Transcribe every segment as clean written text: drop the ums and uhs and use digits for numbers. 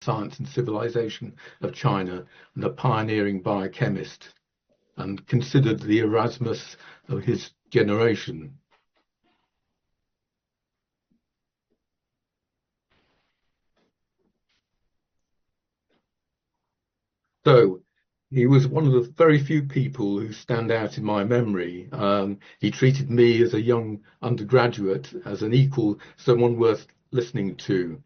science and civilization of China and a pioneering biochemist, and considered the Erasmus of his generation. So he was one of the very few people who stand out in my memory. He treated me as a young undergraduate as an equal, someone worth listening to.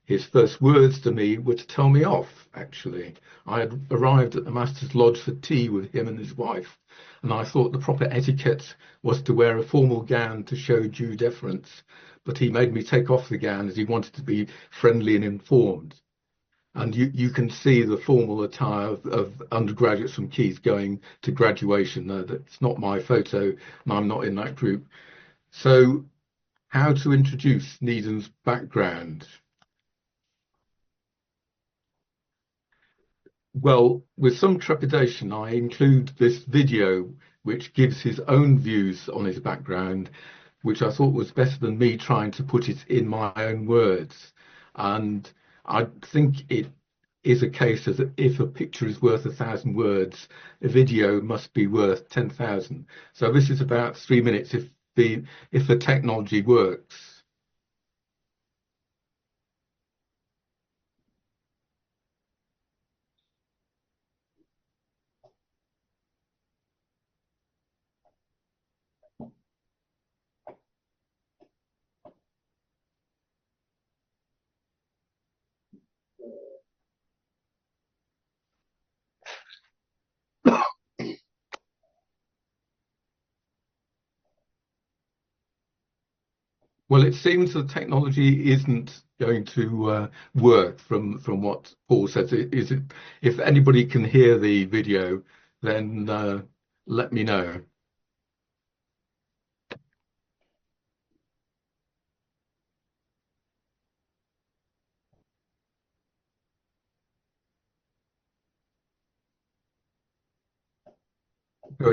His first words to me were to tell me off, actually. I had arrived at the Master's Lodge for tea with him and his wife, and I thought the proper etiquette was to wear a formal gown to show due deference, but he made me take off the gown as he wanted to be friendly and informed. And you can see the formal attire of undergraduates from Keith going to graduation. That's not my photo, and I'm not in that group. So how to introduce Needham's background? Well, with some trepidation, I include this video which gives his own views on his background, which I thought was better than me trying to put it in my own words. And I think it is a case of if a picture is worth 1,000 words, a video must be worth 10,000. So this is about 3 minutes if the technology works. Well, it seems the technology isn't going to work from what Paul says. Is it? If anybody can hear the video, then let me know.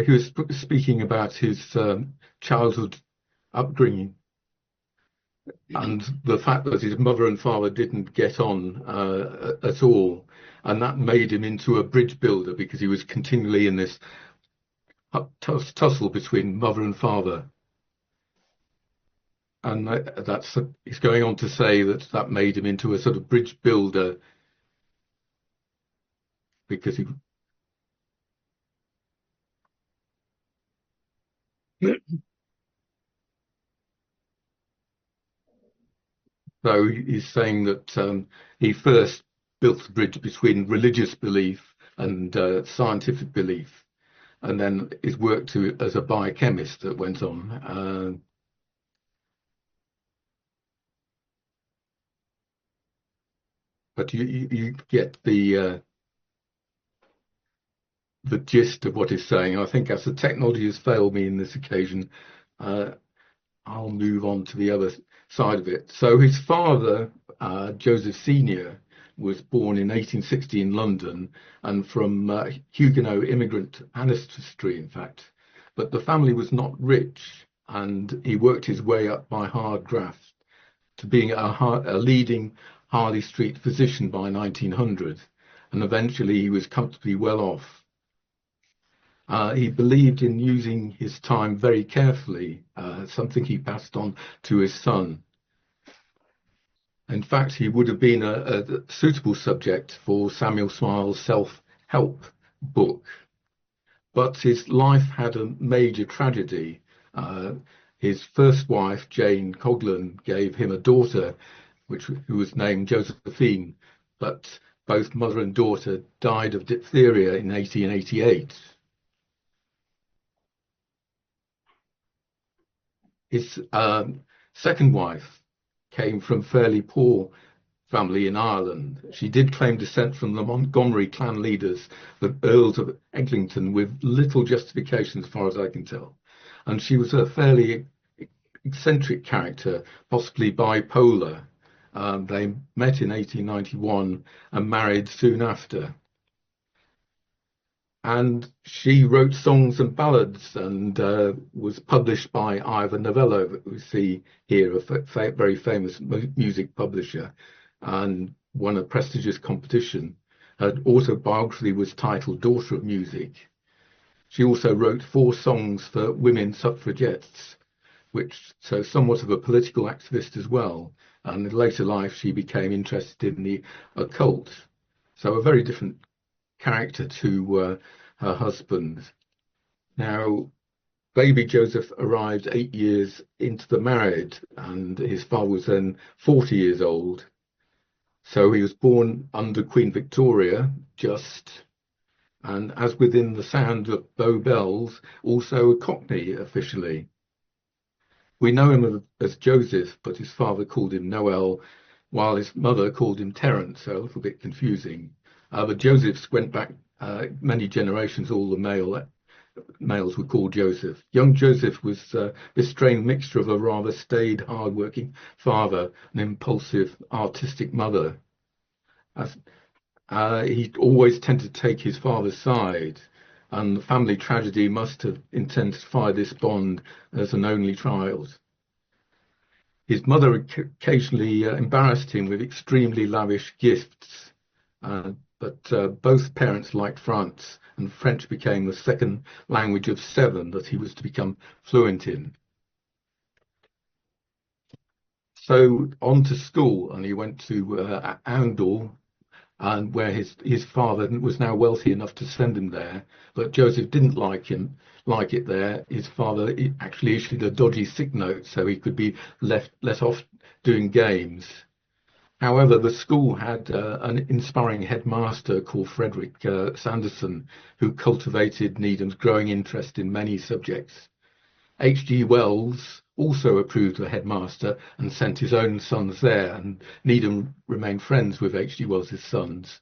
He was speaking about his childhood upbringing and the fact that his mother and father didn't get on at all, and that made him into a bridge builder because he was continually in this tussle between mother and father. And he's going on to say that made him into a sort of bridge builder because he. So he's saying that he first built the bridge between religious belief and scientific belief, and then his work as a biochemist that went on. But you get the gist of what he's saying. I think as the technology has failed me in this occasion, I'll move on to the other side of it. So his father, Joseph Senior, was born in 1860 in London and from Huguenot immigrant ancestry, in fact. But the family was not rich, and he worked his way up by hard graft to being a leading Harley Street physician by 1900, and eventually he was comfortably well off. He believed in using his time very carefully, something he passed on to his son. In fact, he would have been a suitable subject for Samuel Smiles' self-help book. But his life had a major tragedy. His first wife, Jane Coglan, gave him a daughter, who was named Josephine, but both mother and daughter died of diphtheria in 1888. His second wife came from fairly poor family in Ireland. She did claim descent from the Montgomery clan leaders, the Earls of Eglinton, with little justification as far as I can tell. And she was a fairly eccentric character, possibly bipolar. They met in 1891 and married soon after. And she wrote songs and ballads and was published by Ivor Novello, that we see here, a very famous music publisher. And won a prestigious competition. Her autobiography was titled Daughter of Music. She also wrote 4 songs for women suffragettes, so somewhat of a political activist as well. And in later life, she became interested in the occult. So a very different character to her husband. Now, baby Joseph arrived 8 years into the marriage, and his father was then 40 years old. So he was born under Queen Victoria, and as within the sound of Bow Bells, also a Cockney officially. We know him as Joseph, but his father called him Noel, while his mother called him Terence, so a little bit confusing. But Josephs went back many generations. All the males were called Joseph. Young Joseph was this strange mixture of a rather staid, hard-working father and impulsive, artistic mother. He always tended to take his father's side, and the family tragedy must have intensified this bond as an only child. His mother occasionally embarrassed him with extremely lavish gifts, but both parents liked France, and French became the second language of 7 that he was to become fluent in. So on to school, and he went to Oundle, and where his father was now wealthy enough to send him there, but Joseph didn't like it there. His father actually issued a dodgy sick note so he could be let off doing games. However, the school had an inspiring headmaster called Frederick Sanderson, who cultivated Needham's growing interest in many subjects. H.G. Wells also approved the headmaster and sent his own sons there, and Needham remained friends with H.G. Wells' sons.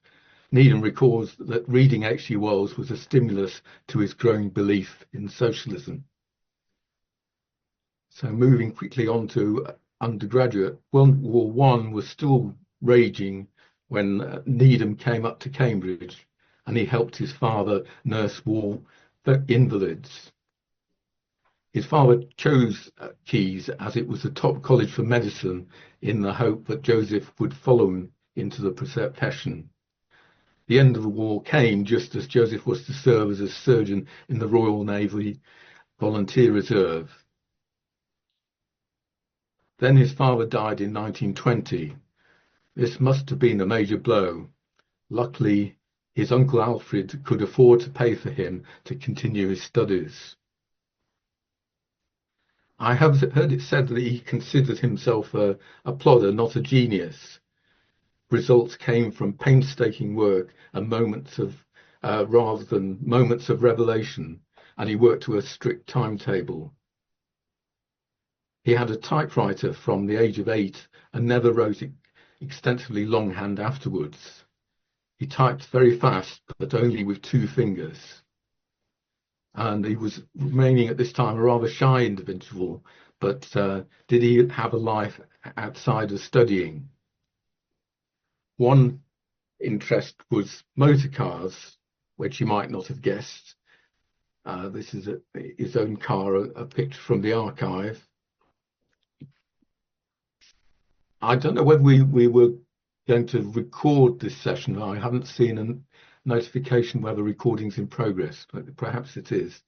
Needham recalls that reading H.G. Wells was a stimulus to his growing belief in socialism. So moving quickly on to undergraduate, World War I was still raging when Needham came up to Cambridge, and he helped his father nurse war invalids. His father chose Caius as it was the top college for medicine, in the hope that Joseph would follow him into the profession. The end of the war came just as Joseph was to serve as a surgeon in the Royal Navy Volunteer Reserve. Then his father died in 1920. This must have been a major blow. Luckily, his uncle Alfred could afford to pay for him to continue his studies. I have heard it said that he considered himself a plodder, not a genius. Results came from painstaking work and moments of, rather than moments of revelation, and he worked to a strict timetable. He had a typewriter from the age of 8 and never wrote extensively longhand afterwards. He typed very fast, but only with 2 fingers. And he was remaining at this time a rather shy individual, but did he have a life outside of studying? One interest was motor cars, which you might not have guessed. This is his own car, a picture from the archive. I don't know whether we were going to record this session. I haven't seen a notification whether recording's in progress, but perhaps it is.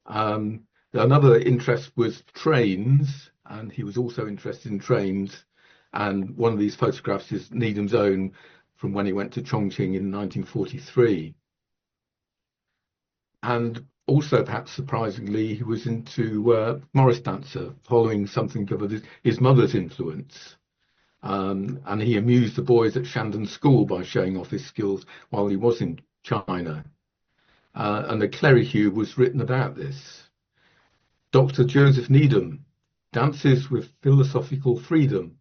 Another interest was trains, and he was also interested in trains. And one of these photographs is Needham's own from when he went to Chongqing in 1943. And also, perhaps surprisingly, he was into Morris dancer, following something of his mother's influence. And he amused the boys at Shandon School by showing off his skills while he was in China. And a Clerihew was written about this. Dr. Joseph Needham dances with philosophical freedom.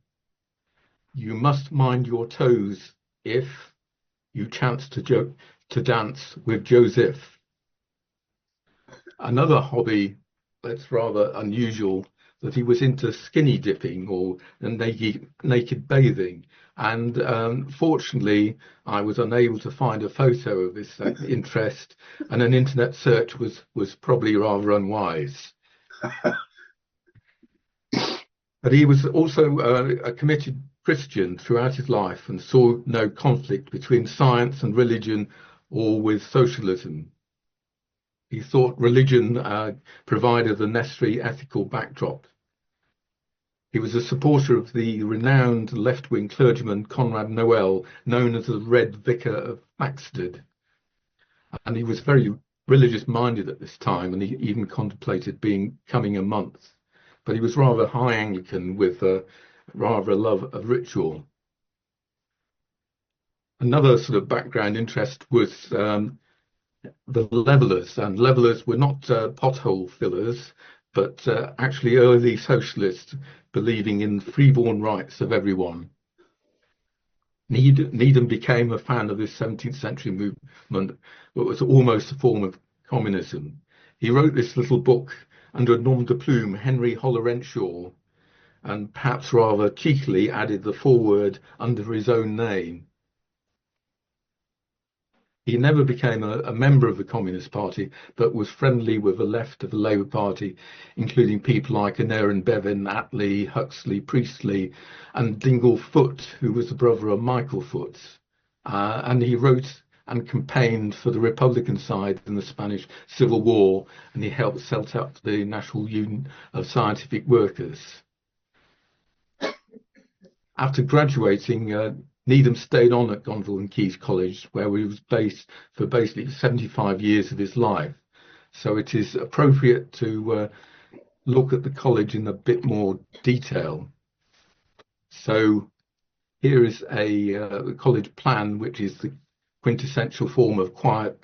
You must mind your toes if you chance to dance with Joseph. Another hobby that's rather unusual, that he was into skinny dipping or naked bathing. And fortunately, I was unable to find a photo of this interest, and an internet search was probably rather unwise. But he was also a committed Christian throughout his life and saw no conflict between science and religion or with socialism. He thought religion provided the necessary ethical backdrop. He was a supporter of the renowned left-wing clergyman Conrad Noel, known as the Red Vicar of Maxted. And he was very religious-minded at this time, and he even contemplated becoming a monk. But he was rather high Anglican with rather a love of ritual. Another sort of background interest was the levelers, and levelers were not pothole fillers, but actually early socialists believing in freeborn rights of everyone. Needham became a fan of this 17th century movement, but was almost a form of communism. He wrote this little book under a nom de plume, Henry Hollerenshaw, and perhaps rather cheekily added the foreword under his own name. He never became a member of the Communist Party, but was friendly with the left of the Labour Party, including people like Aneurin Bevan, Attlee, Huxley, Priestley, and Dingle Foote, who was the brother of Michael Foote. And he wrote and campaigned for the Republican side in the Spanish Civil War, and he helped set up the National Union of Scientific Workers. After graduating, Needham stayed on at Gonville and Caius College, where he was based for basically 75 years of his life. So it is appropriate to look at the college in a bit more detail. So here is a college plan, which is the quintessential form of quiet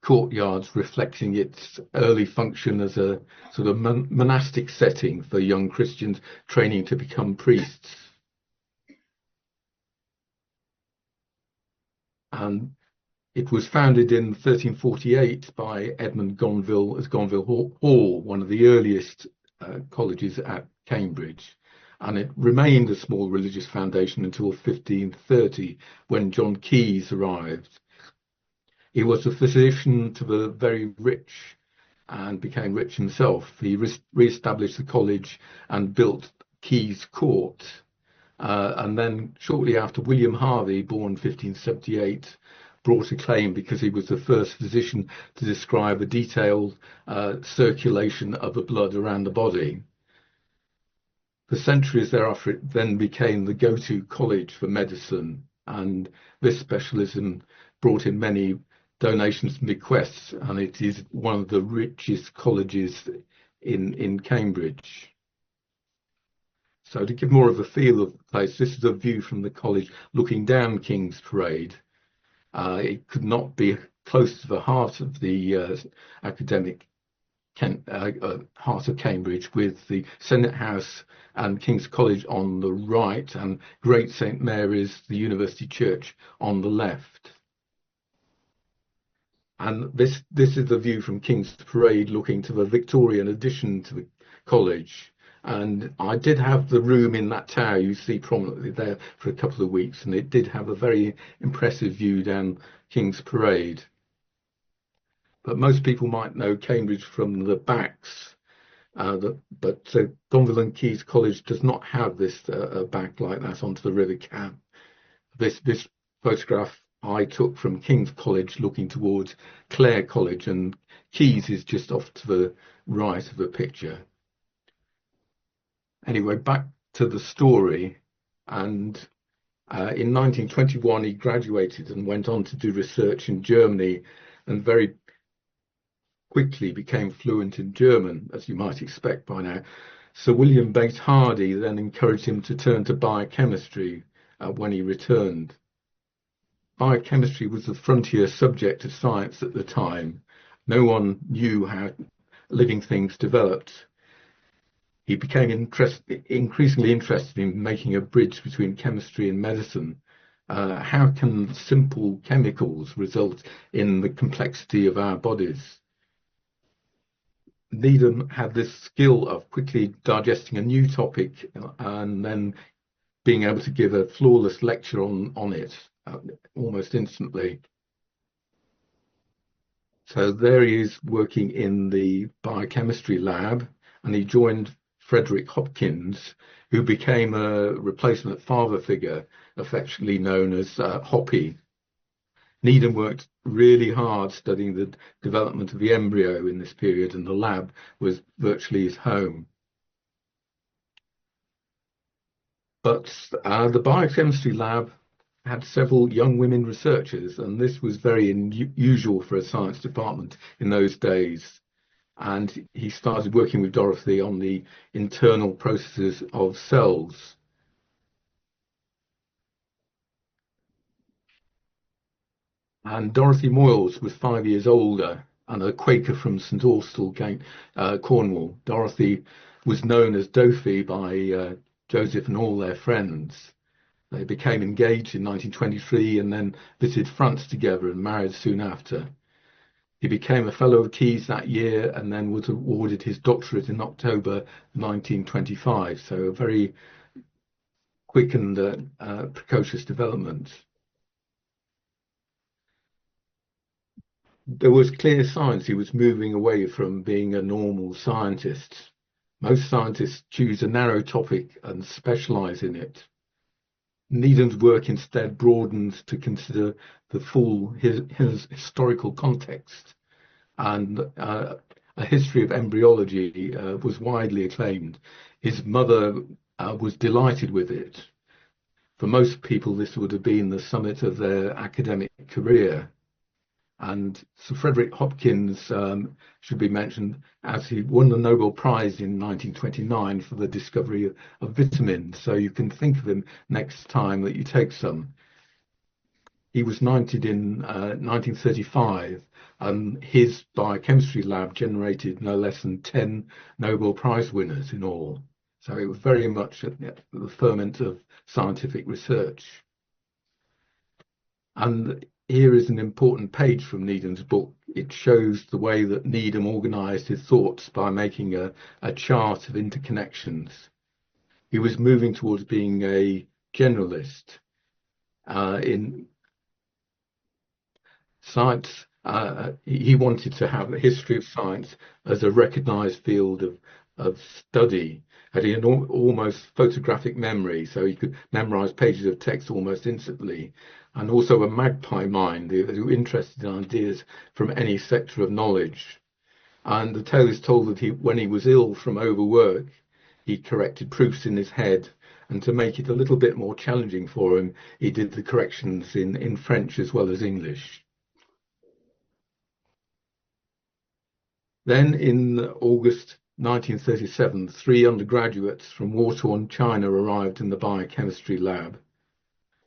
courtyards, reflecting its early function as a sort of monastic setting for young Christians training to become priests. And it was founded in 1348 by Edmund Gonville as Gonville Hall, one of the earliest colleges at Cambridge. And it remained a small religious foundation until 1530, when John Keyes arrived. He was a physician to the very rich and became rich himself. He re-established the college and built Keyes Court. And then shortly after, William Harvey, born 1578, brought a claim because he was the first physician to describe a detailed circulation of the blood around the body. For centuries thereafter, it then became the go-to college for medicine, and this specialism brought in many donations and bequests, and it is one of the richest colleges in Cambridge. So to give more of a feel of the place, this is a view from the college looking down King's Parade. It could not be close to the heart of the academic heart of Cambridge, with the Senate House and King's College on the right and Great St Mary's, the University Church, on the left. And this is the view from King's Parade looking to the Victorian addition to the college. And I did have the room in that tower you see prominently there for a couple of weeks, and it did have a very impressive view down King's Parade. But most people might know Cambridge from the backs, but Gonville and Caius College does not have this back like that onto the River Cam. This photograph I took from King's College looking towards Clare College, and Caius is just off to the right of the picture. Anyway, back to the story, and in 1921 he graduated and went on to do research in Germany, and very quickly became fluent in German, as you might expect by now. Sir William Bates Hardy then encouraged him to turn to biochemistry when he returned. Biochemistry was the frontier subject of science at the time. No one knew how living things developed. He became increasingly interested in making a bridge between chemistry and medicine. How can simple chemicals result in the complexity of our bodies? Needham had this skill of quickly digesting a new topic and then being able to give a flawless lecture on it almost instantly. So there he is working in the biochemistry lab, and he joined Frederick Hopkins, who became a replacement father figure, affectionately known as Hoppy. Needham worked really hard studying the development of the embryo in this period, and the lab was virtually his home. But the biochemistry lab had several young women researchers, and this was very unusual for a science department in those days. And he started working with Dorothy on the internal processes of cells. And Dorothy Moyles was 5 years older and a Quaker from St Austell, Cornwall. Dorothy was known as Dophy by Joseph and all their friends. They became engaged in 1923 and then visited France together and married soon after. He became a Fellow of Keys that year and then was awarded his doctorate in October 1925. So a very quick and precocious development. There was clear signs he was moving away from being a normal scientist. Most scientists choose a narrow topic and specialize in it. Needham's work instead broadens to consider the full his historical context, and a history of embryology was widely acclaimed. His mother was delighted with it. For most people, this would have been the summit of their academic career. And Sir Frederick Hopkins should be mentioned, as he won the Nobel Prize in 1929 for the discovery of vitamins. So you can think of him next time that you take some. He was knighted in 1935, and his biochemistry lab generated no less than 10 Nobel Prize winners in all. So it was very much at the ferment of scientific research. And here is an important page from Needham's book. It shows the way that Needham organized his thoughts by making a chart of interconnections. He was moving towards being a generalist. In science, he wanted to have a history of science as a recognized field of study. And he had almost photographic memory, so he could memorize pages of text almost instantly, and also a magpie mind who was interested in ideas from any sector of knowledge. And the tale is told that when he was ill from overwork, he corrected proofs in his head, and to make it a little bit more challenging for him, he did the corrections in French as well as English. Then in August 1937, 3 undergraduates from war-torn China arrived in the biochemistry lab.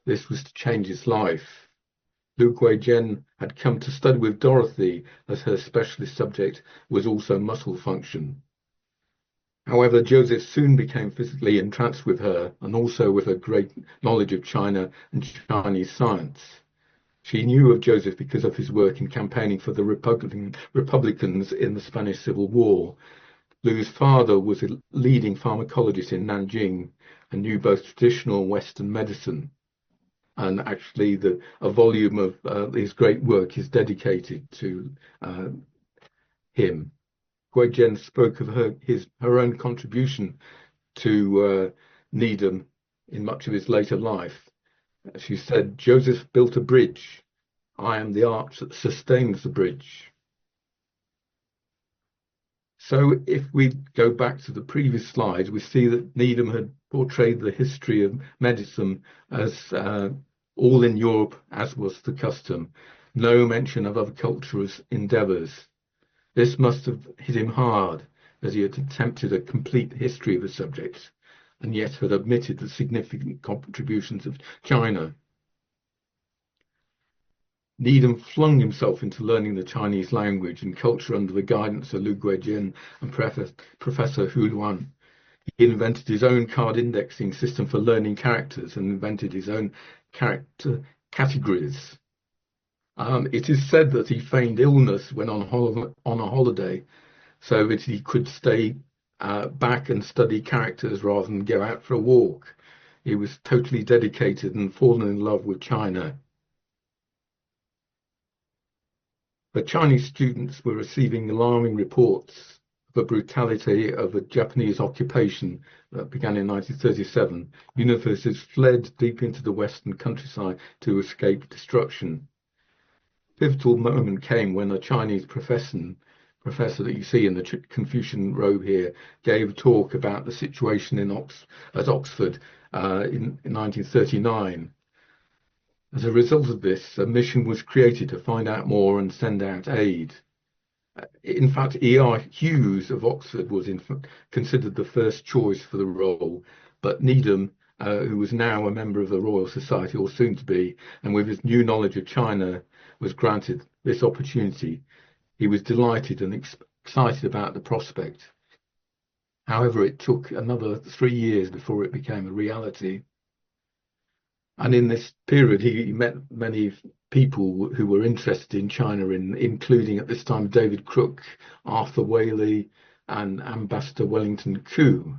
This was to change his life. Lu Guizhen had come to study with Dorothy, as her specialist subject was also muscle function. However, Joseph soon became physically entranced with her, and also with her great knowledge of China and Chinese science. She knew of Joseph because of his work in campaigning for the Republicans in the Spanish Civil War. Lu's father was a leading pharmacologist in Nanjing and knew both traditional and Western medicine. And actually, a volume of his great work is dedicated to him. Guizhen spoke of her own contribution to Needham in much of his later life. She said, "Joseph built a bridge. I am the arch that sustains the bridge." So if we go back to the previous slide, we see that Needham had portrayed the history of medicine as all in Europe, as was the custom. No mention of other cultures' endeavours. This must have hit him hard, as he had attempted a complete history of the subject, and yet had omitted the significant contributions of China. Needham flung himself into learning the Chinese language and culture under the guidance of Lu Guizhen and Professor Hu Luan. He invented his own card indexing system for learning characters and invented his own character categories. It is said that he feigned illness when on a holiday so that he could stay back and study characters rather than go out for a walk. He was totally dedicated and fallen in love with China. But Chinese students were receiving alarming reports the brutality of the Japanese occupation that began in 1937, universities fled deep into the western countryside to escape destruction. Pivotal moment came when a Chinese professor that you see in the Confucian robe here gave a talk about the situation at Oxford in 1939. As a result of this, a mission was created to find out more and send out aid. In fact, E.R. Hughes of Oxford was considered the first choice for the role, but Needham, who was now a member of the Royal Society, or soon to be, and with his new knowledge of China, was granted this opportunity. He was delighted and excited about the prospect. However, it took another 3 years before it became a reality. And in this period, he met many people who were interested in China, including at this time David Crook, Arthur Waley, and Ambassador Wellington Koo.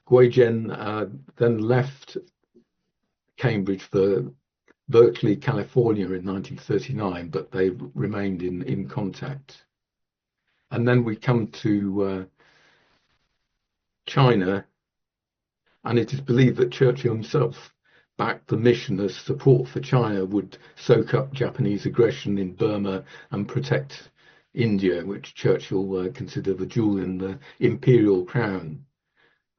Guizhen then left Cambridge for Berkeley, California in 1939, but they remained in contact. And then we come to China, and it is believed that Churchill himself backed the mission as support for China would soak up Japanese aggression in Burma and protect India, which Churchill considered the jewel in the imperial crown.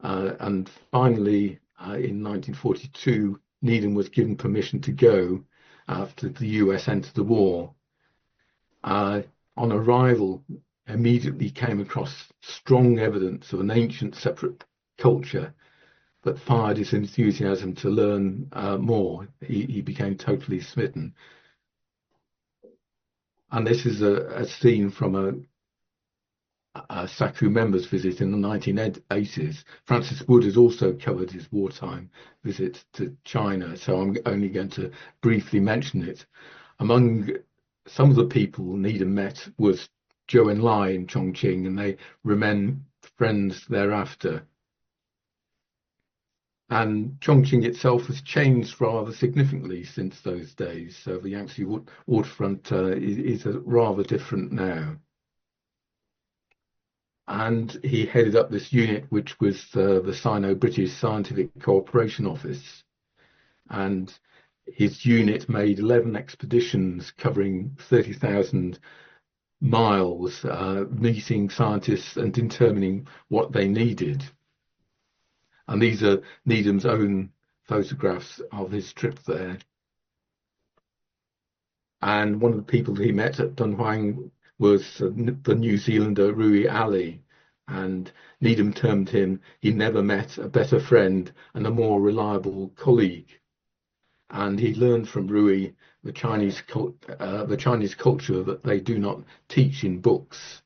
And finally, in 1942, Needham was given permission to go after the US entered the war. On arrival, immediately came across strong evidence of an ancient separate culture that fired his enthusiasm to learn more. He became totally smitten. And this is a scene from a SACU members visit in the 1980s. Francis Wood has also covered his wartime visit to China, so I'm only going to briefly mention it. Among some of the people Needham met was Zhou Enlai in Chongqing, and they remained friends thereafter. And Chongqing itself has changed rather significantly since those days, so the Yangtze waterfront is rather different now. And he headed up this unit, which was the Sino-British Scientific Cooperation Office. And his unit made 11 expeditions covering 30,000 miles, meeting scientists and determining what they needed. And these are Needham's own photographs of his trip there. And one of the people he met at Dunhuang was the New Zealander Rui Ali, and Needham termed him, he never met a better friend and a more reliable colleague. And he learned from Rui the Chinese culture that they do not teach in books.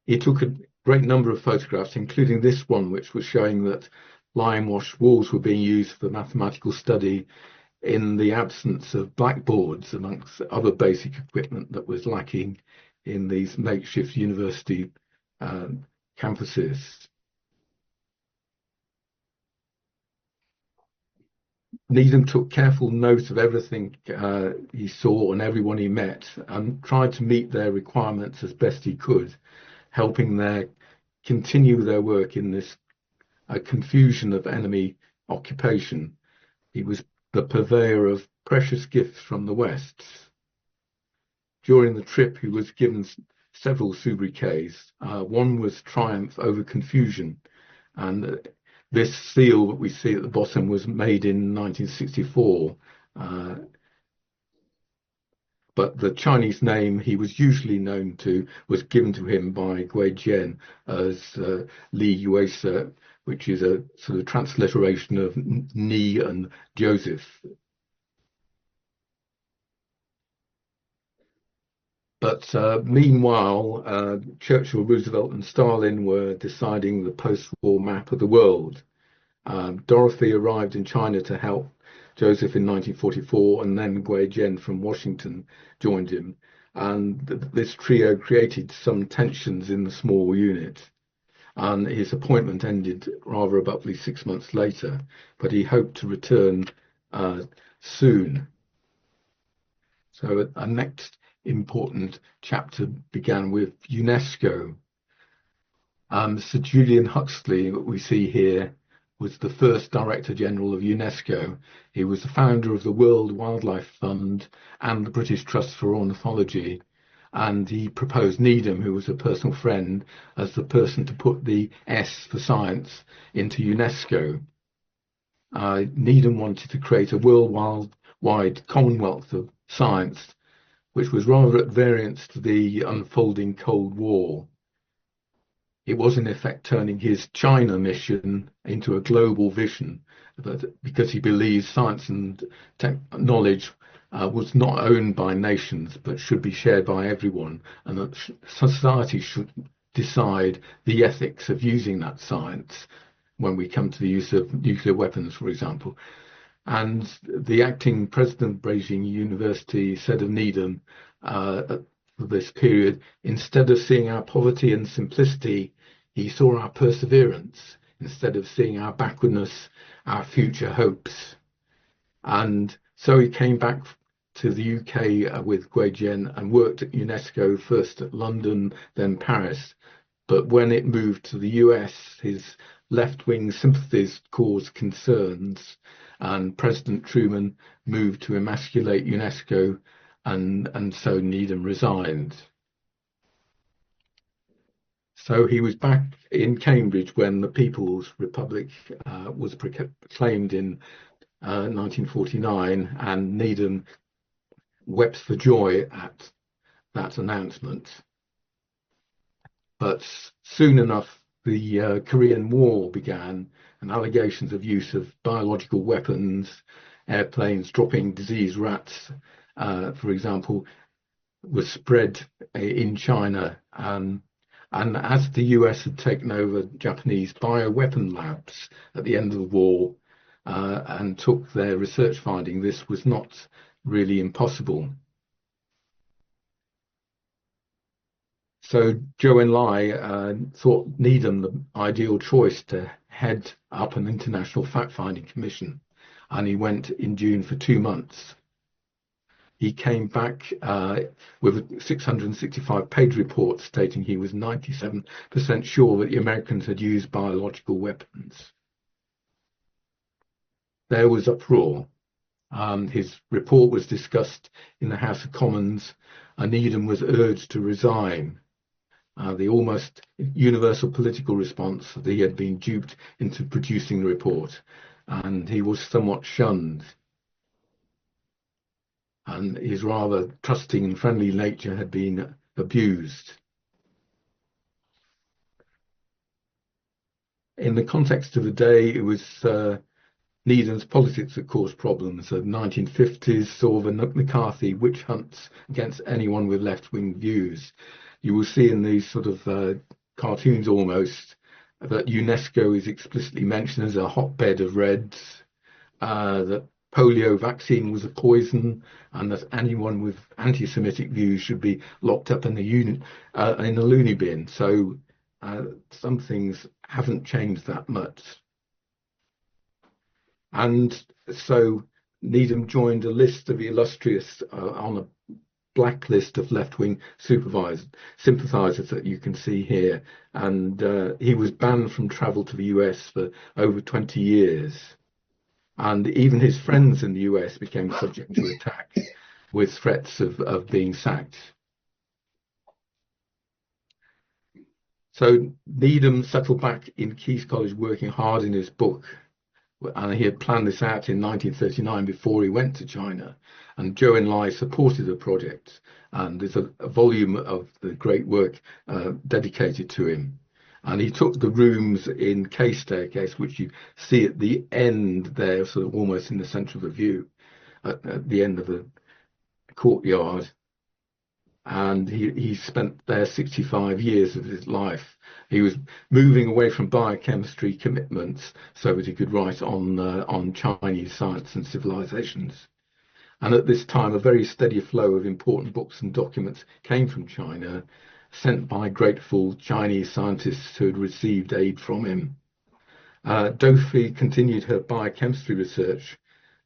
He took a great number of photographs, including this one, which was showing that lime-washed walls were being used for mathematical study in the absence of blackboards, amongst other basic equipment that was lacking in these makeshift university campuses. Needham took careful note of everything he saw and everyone he met, and tried to meet their requirements as best he could, helping them continue their work in this confusion of enemy occupation. He was the purveyor of precious gifts from the West. During the trip, he was given several sobriquets. One was Triumph over Confusion, and this seal that we see at the bottom was made in 1964. But the Chinese name he was usually known to was given to him by Guizhen as Li Yuese, which is a sort of transliteration of Ni and Joseph. But meanwhile, Churchill, Roosevelt and Stalin were deciding the post-war map of the world. Dorothy arrived in China to help Joseph in 1944, and then Guizhen from Washington joined him. And this trio created some tensions in the small unit. And his appointment ended rather abruptly 6 months later, but he hoped to return soon. So next important chapter began with UNESCO. Sir Julian Huxley, that we see here, was the first Director General of UNESCO. He was the founder of the World Wildlife Fund and the British Trust for Ornithology. And he proposed Needham, who was a personal friend, as the person to put the S for science into UNESCO. Needham wanted to create a worldwide commonwealth of science, which was rather at variance to the unfolding Cold War. It was in effect turning his China mission into a global vision, because he believes science and knowledge was not owned by nations but should be shared by everyone, and that society should decide the ethics of using that science when we come to the use of nuclear weapons, for example. And the acting president of Beijing University said of Needham for this period, instead of seeing our poverty and simplicity, he saw our perseverance. Instead of seeing our backwardness, our future hopes. And so he came back to the UK with Gui Jian and worked at UNESCO, first at London, then Paris. But when it moved to the US, his left-wing sympathies caused concerns, and President Truman moved to emasculate UNESCO, and so Needham resigned. So he was back in Cambridge when the People's Republic was proclaimed in 1949, and Needham wept for joy at that announcement. But soon enough, the Korean War began, and allegations of use of biological weapons, airplanes dropping diseased rats, for example, was spread in China. And as the US had taken over Japanese bioweapon labs at the end of the war and took their research finding, this was not really impossible. So Zhou Enlai thought Needham the ideal choice to head up an international fact-finding commission, and he went in June for 2 months. He came back with a 665-page report stating he was 97% sure that the Americans had used biological weapons. There was uproar. His report was discussed in the House of Commons, and Needham was urged to resign. The almost universal political response that he had been duped into producing the report, and he was somewhat shunned. And his rather trusting and friendly nature had been abused. In the context of the day, it was Needham's politics that caused problems. The 1950s saw the McCarthy witch hunts against anyone with left-wing views. You will see in these sort of cartoons almost that UNESCO is explicitly mentioned as a hotbed of Reds, that polio vaccine was a poison, and that anyone with anti-Semitic views should be locked up in the loony bin. So some things haven't changed that much. And so Needham joined a list of illustrious on a blacklist of left-wing sympathizers that you can see here. And he was banned from travel to the US for over 20 years. And even his friends in the US became subject to attack with threats of being sacked. So Needham settled back in King's College working hard in his book. And he had planned this out in 1939 before he went to China. And Zhou Enlai supported the project. And there's a volume of the great work dedicated to him. And he took the rooms in K staircase, which you see at the end there, sort of almost in the centre of the view, at the end of the courtyard. And he spent there 65 years of his life. He was moving away from biochemistry commitments so that he could write on Chinese science and civilizations. And at this time, a very steady flow of important books and documents came from China, sent by grateful Chinese scientists who had received aid from him. Dofi continued her biochemistry research,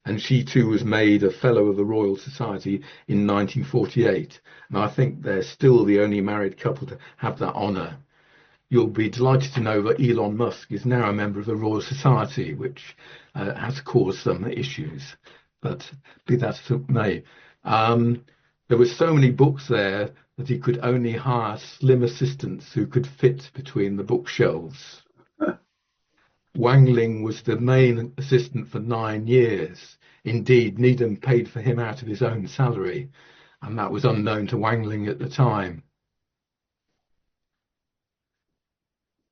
and she too was made a Fellow of the Royal Society in 1948. And I think they're still the only married couple to have that honour. You'll be delighted to know that Elon Musk is now a member of the Royal Society, which has caused some issues. But be that as it may, there were so many books there that he could only hire slim assistants who could fit between the bookshelves. Wang Ling was the main assistant for 9 years. Indeed, Needham paid for him out of his own salary, and that was unknown to Wang Ling at the time.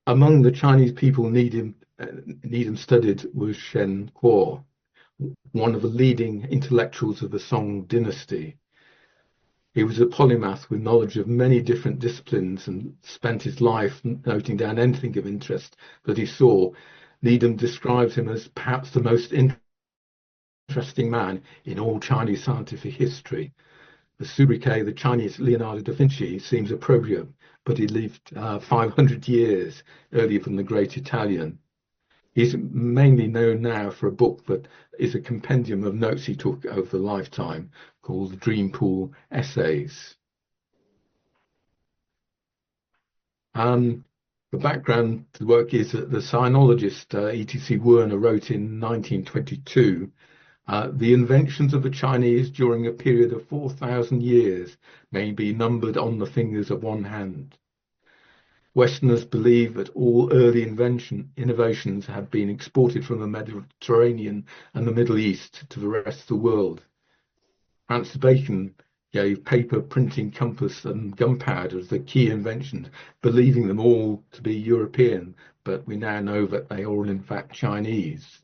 Among the Chinese people Needham studied was Shen Kuo, one of the leading intellectuals of the Song dynasty. He was a polymath with knowledge of many different disciplines and spent his life noting down anything of interest that he saw. Needham describes him as perhaps the most interesting man in all Chinese scientific history. The sobriquet, the Chinese Leonardo da Vinci, seems appropriate, but he lived 500 years earlier than the great Italian. He's mainly known now for a book that is a compendium of notes he took over the lifetime called the Dream Pool Essays. The background to the work is that the sinologist E.T.C. Werner wrote in 1922, the inventions of the Chinese during a period of 4,000 years may be numbered on the fingers of one hand. Westerners believe that all early innovations have been exported from the Mediterranean and the Middle East to the rest of the world. Francis Bacon gave paper, printing, compass, and gunpowder as the key inventions, believing them all to be European, but we now know that they are all in fact Chinese.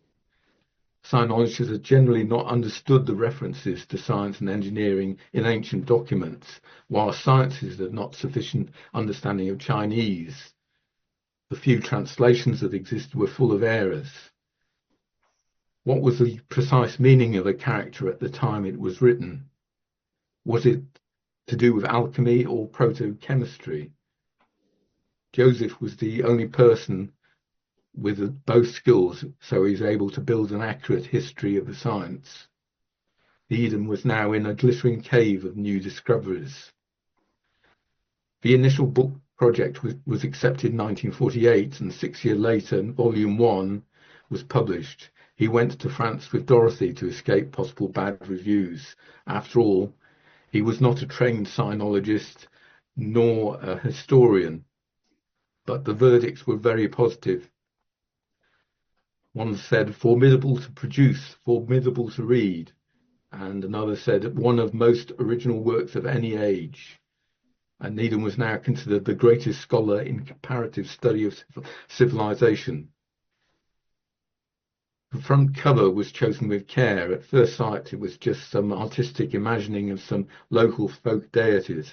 Sinologists have generally not understood the references to science and engineering in ancient documents, while scientists have not sufficient understanding of Chinese. The few translations that existed were full of errors. What was the precise meaning of a character at the time it was written? Was it to do with alchemy or proto-chemistry? Joseph was the only person with both skills, so he's able to build an accurate history of the science. Needham was now in a glittering cave of new discoveries. The initial book project was accepted in 1948, and 6 years later, Volume 1 was published. He went to France with Dorothy to escape possible bad reviews. After all, he was not a trained sinologist nor a historian, but the verdicts were very positive. One said, formidable to produce, formidable to read. And another said, one of most original works of any age. And Needham was now considered the greatest scholar in comparative study of civilization. The front cover was chosen with care. At first sight, it was just some artistic imagining of some local folk deities.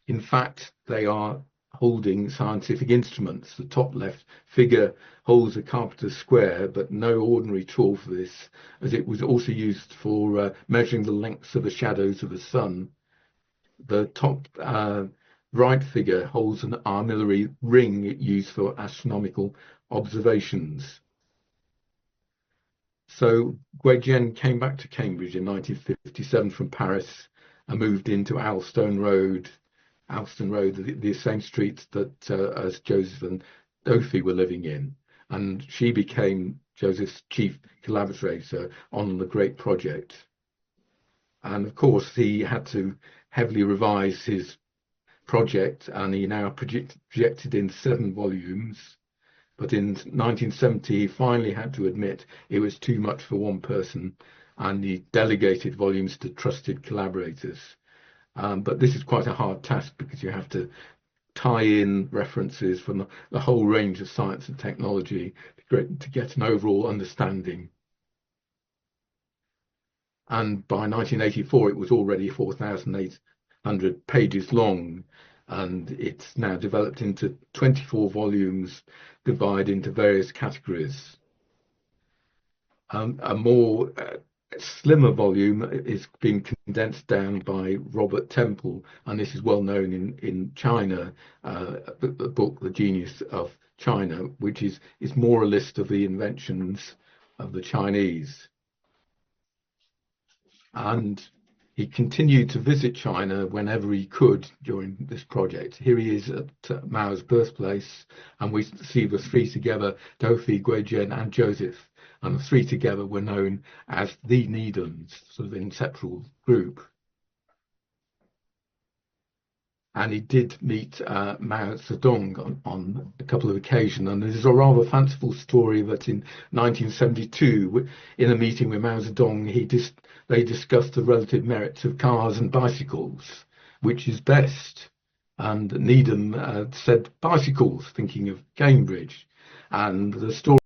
In fact, they are holding scientific instruments. The top left figure holds a carpenter's square, but no ordinary tool for this, as it was also used for measuring the lengths of the shadows of the sun. The top right figure holds an armillary ring used for astronomical observations. So Guizhen came back to Cambridge in 1957 from Paris and moved into Alston Road, the same street that as Joseph and Dorothy were living in. And she became Joseph's chief collaborator on the great project. And of course, he had to heavily revise his project, and he now projected in 7 volumes. But in 1970, he finally had to admit it was too much for one person, and he delegated volumes to trusted collaborators. But this is quite a hard task because you have to tie in references from the whole range of science and technology to get an overall understanding. And by 1984, it was already 4,800 pages long, and it's now developed into 24 volumes divided into various categories. A more slimmer volume is being condensed down by Robert Temple, and this is well known in China, the book The Genius of China, which is more a list of the inventions of the Chinese. and he continued to visit China whenever he could during this project. Here he is at Mao's birthplace, and we see the three together, Dofi, Guizhen, and Joseph. And the three together were known as the Needhams, sort of inseparable group. And he did meet Mao Zedong on a couple of occasions. And there's a rather fanciful story that in 1972, in a meeting with Mao Zedong, they discussed the relative merits of cars and bicycles, which is best. And Needham said bicycles, thinking of Cambridge. And the story